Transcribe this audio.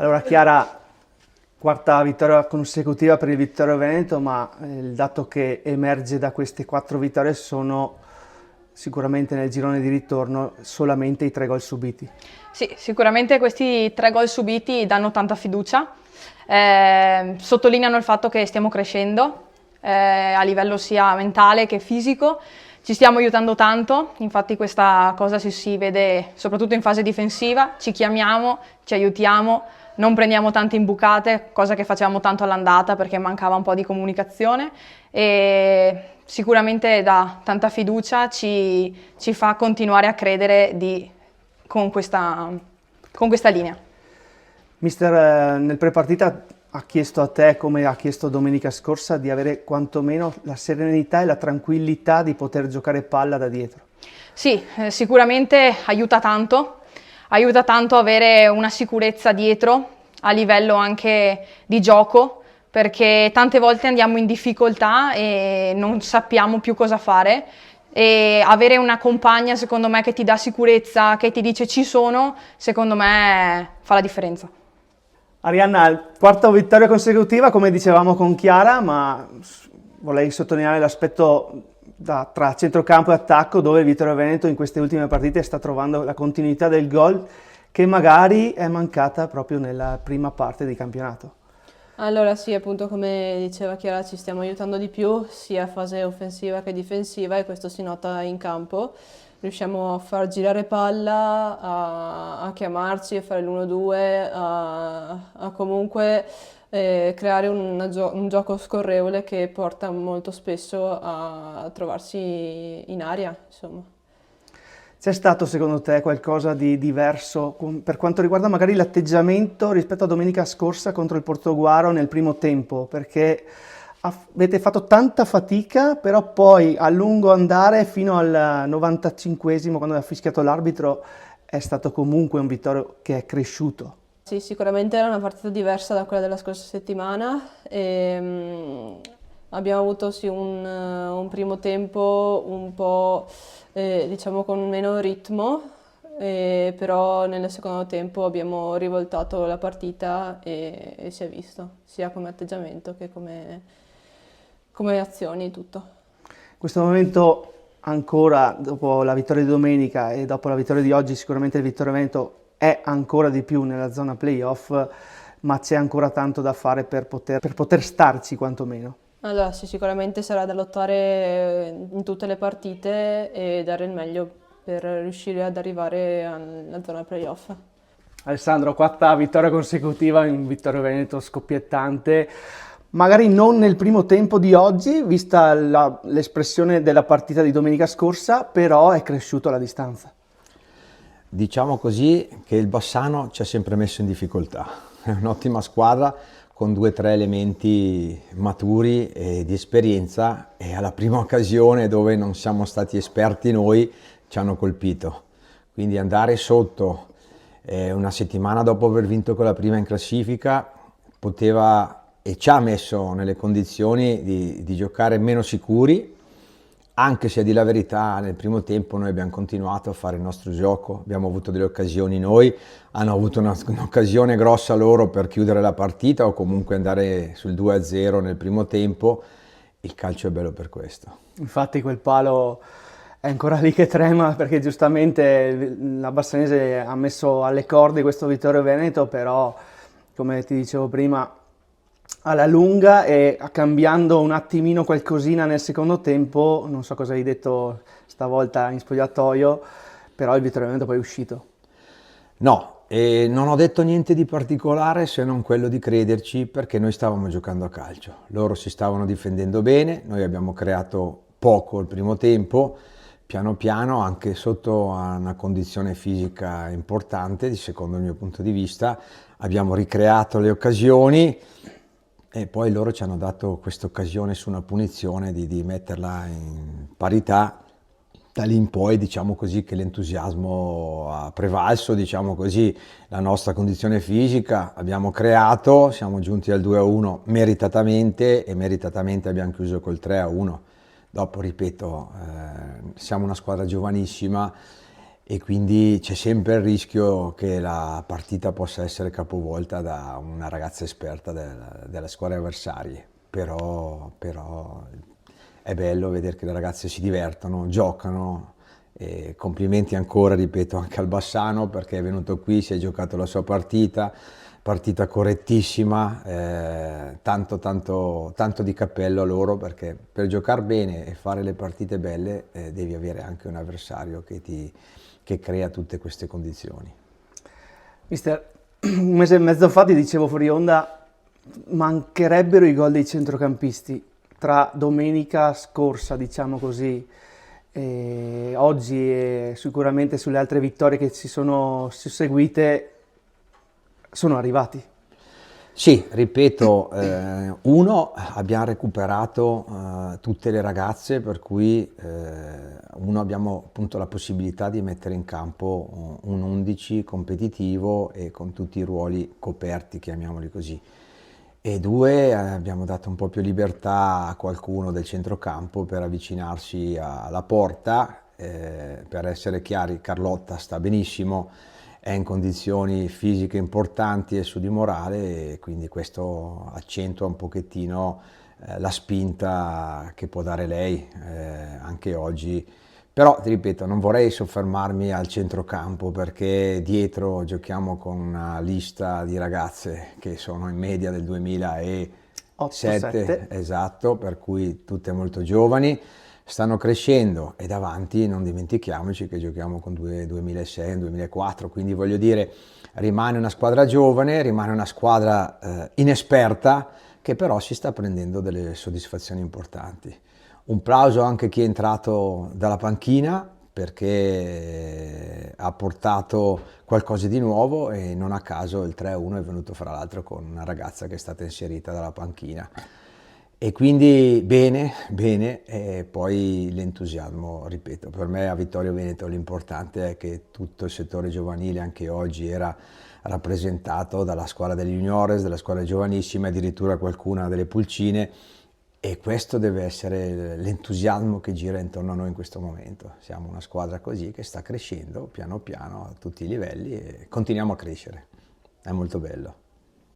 Allora Chiara, quarta vittoria consecutiva per il Vittorio Veneto, ma il dato che emerge da queste 4 vittorie sono sicuramente nel girone di ritorno solamente i 3 gol subiti. Sì, sicuramente questi 3 gol subiti danno tanta fiducia, sottolineano il fatto che stiamo crescendo a livello sia mentale che fisico, ci stiamo aiutando tanto, infatti questa cosa si vede soprattutto in fase difensiva, ci chiamiamo, ci aiutiamo, non prendiamo tante imbucate, cosa che facevamo tanto all'andata perché mancava un po' di comunicazione e sicuramente dà tanta fiducia, ci fa continuare a credere con questa linea. Mister, nel prepartita ha chiesto a te, come ha chiesto domenica scorsa, di avere quantomeno la serenità e la tranquillità di poter giocare palla da dietro. Sì, sicuramente aiuta tanto avere una sicurezza dietro a livello anche di gioco, perché tante volte andiamo in difficoltà e non sappiamo più cosa fare e avere una compagna secondo me che ti dà sicurezza, che ti dice ci sono, secondo me fa la differenza. Arianna, quarta vittoria consecutiva, come dicevamo con Chiara, ma vorrei sottolineare l'aspetto tra centrocampo e attacco, dove il Vittorio Veneto in queste ultime partite sta trovando la continuità del gol che magari è mancata proprio nella prima parte di campionato. Allora sì, appunto come diceva Chiara, ci stiamo aiutando di più sia a fase offensiva che difensiva e questo si nota in campo. Riusciamo a far girare palla, a chiamarci, a fare l'1-2, a comunque creare un gioco scorrevole che porta molto spesso a trovarsi in aria, insomma. C'è stato secondo te qualcosa di diverso per quanto riguarda magari l'atteggiamento rispetto a domenica scorsa contro il Portoguaro nel primo tempo? Perché avete fatto tanta fatica, però poi a lungo andare fino al 95esimo, quando ha fischiato l'arbitro, è stato comunque un Vittorio che è cresciuto. Sì, sicuramente era una partita diversa da quella della scorsa settimana. Abbiamo avuto sì, un primo tempo un po' diciamo con meno ritmo, però nel secondo tempo abbiamo rivoltato la partita e si è visto, sia come atteggiamento che come azioni, tutto. In questo momento ancora, dopo la vittoria di domenica e dopo la vittoria di oggi, sicuramente il Vittorio Veneto è ancora di più nella zona playoff, ma c'è ancora tanto da fare per poter starci quantomeno. Allora sì, sicuramente sarà da lottare in tutte le partite e dare il meglio per riuscire ad arrivare alla zona playoff. Alessandro, quarta vittoria consecutiva in Vittorio Veneto scoppiettante, magari non nel primo tempo di oggi, vista l'espressione della partita di domenica scorsa, però è cresciuto la distanza. Diciamo così che il Bassano ci ha sempre messo in difficoltà, è un'ottima squadra con 2 o 3 elementi maturi e di esperienza e alla prima occasione dove non siamo stati esperti noi ci hanno colpito. Quindi andare sotto una settimana dopo aver vinto con la prima in classifica poteva e ci ha messo nelle condizioni di giocare meno sicuri, anche se a dire la verità nel primo tempo noi abbiamo continuato a fare il nostro gioco, abbiamo avuto delle occasioni noi, hanno avuto un'occasione grossa loro per chiudere la partita o comunque andare sul 2-0 nel primo tempo, il calcio è bello per questo. Infatti quel palo è ancora lì che trema perché giustamente la Bassanese ha messo alle corde questo Vittorio Veneto, però come ti dicevo prima alla lunga e cambiando un attimino qualcosina nel secondo tempo, non so cosa hai detto stavolta in spogliatoio, però il Vittorio Veneto poi è uscito. No, e non ho detto niente di particolare se non quello di crederci perché noi stavamo giocando a calcio. Loro si stavano difendendo bene, noi abbiamo creato poco il primo tempo, piano piano anche sotto una condizione fisica importante, secondo il mio punto di vista, abbiamo ricreato le occasioni e poi loro ci hanno dato questa occasione su una punizione di metterla in parità. Da lì in poi diciamo così che l'entusiasmo ha prevalso, diciamo così, la nostra condizione fisica, abbiamo creato, siamo giunti al 2-1 meritatamente e meritatamente abbiamo chiuso col 3-1. Dopo, ripeto, siamo una squadra giovanissima e quindi c'è sempre il rischio che la partita possa essere capovolta da una ragazza esperta della squadra avversaria, però è bello vedere che le ragazze si divertono, giocano, e complimenti ancora, ripeto, anche al Bassano perché è venuto qui, si è giocato la sua partita correttissima, tanto di cappello a loro perché per giocare bene e fare le partite belle devi avere anche un avversario che crea tutte queste condizioni. Mister, un mese e mezzo fa ti dicevo fuori onda, mancherebbero i gol dei centrocampisti tra domenica scorsa, diciamo così, e oggi e sicuramente sulle altre vittorie che si sono susseguite sono arrivati. Sì, ripeto, abbiamo recuperato tutte le ragazze, per cui abbiamo appunto la possibilità di mettere in campo un 11 competitivo e con tutti i ruoli coperti, chiamiamoli così. E due, abbiamo dato un po' più libertà a qualcuno del centrocampo per avvicinarsi alla porta, per essere chiari, Carlotta sta benissimo, è in condizioni fisiche importanti e su di morale e quindi questo accentua un pochettino la spinta che può dare lei anche oggi. Però ti ripeto, non vorrei soffermarmi al centrocampo perché dietro giochiamo con una lista di ragazze che sono in media del 2007, esatto, per cui tutte molto giovani, stanno crescendo e davanti non dimentichiamoci che giochiamo con 2006, 2004, quindi voglio dire rimane una squadra giovane, rimane una squadra inesperta che però si sta prendendo delle soddisfazioni importanti. Un plauso anche a chi è entrato dalla panchina perché ha portato qualcosa di nuovo e non a caso il 3-1 è venuto fra l'altro con una ragazza che è stata inserita dalla panchina. E quindi bene, e poi l'entusiasmo, ripeto, per me a Vittorio Veneto l'importante è che tutto il settore giovanile anche oggi era rappresentato dalla squadra degli juniores, dalla squadra giovanissima, addirittura qualcuna delle pulcine, e questo deve essere l'entusiasmo che gira intorno a noi in questo momento. Siamo una squadra così che sta crescendo piano piano a tutti i livelli e continuiamo a crescere, è molto bello.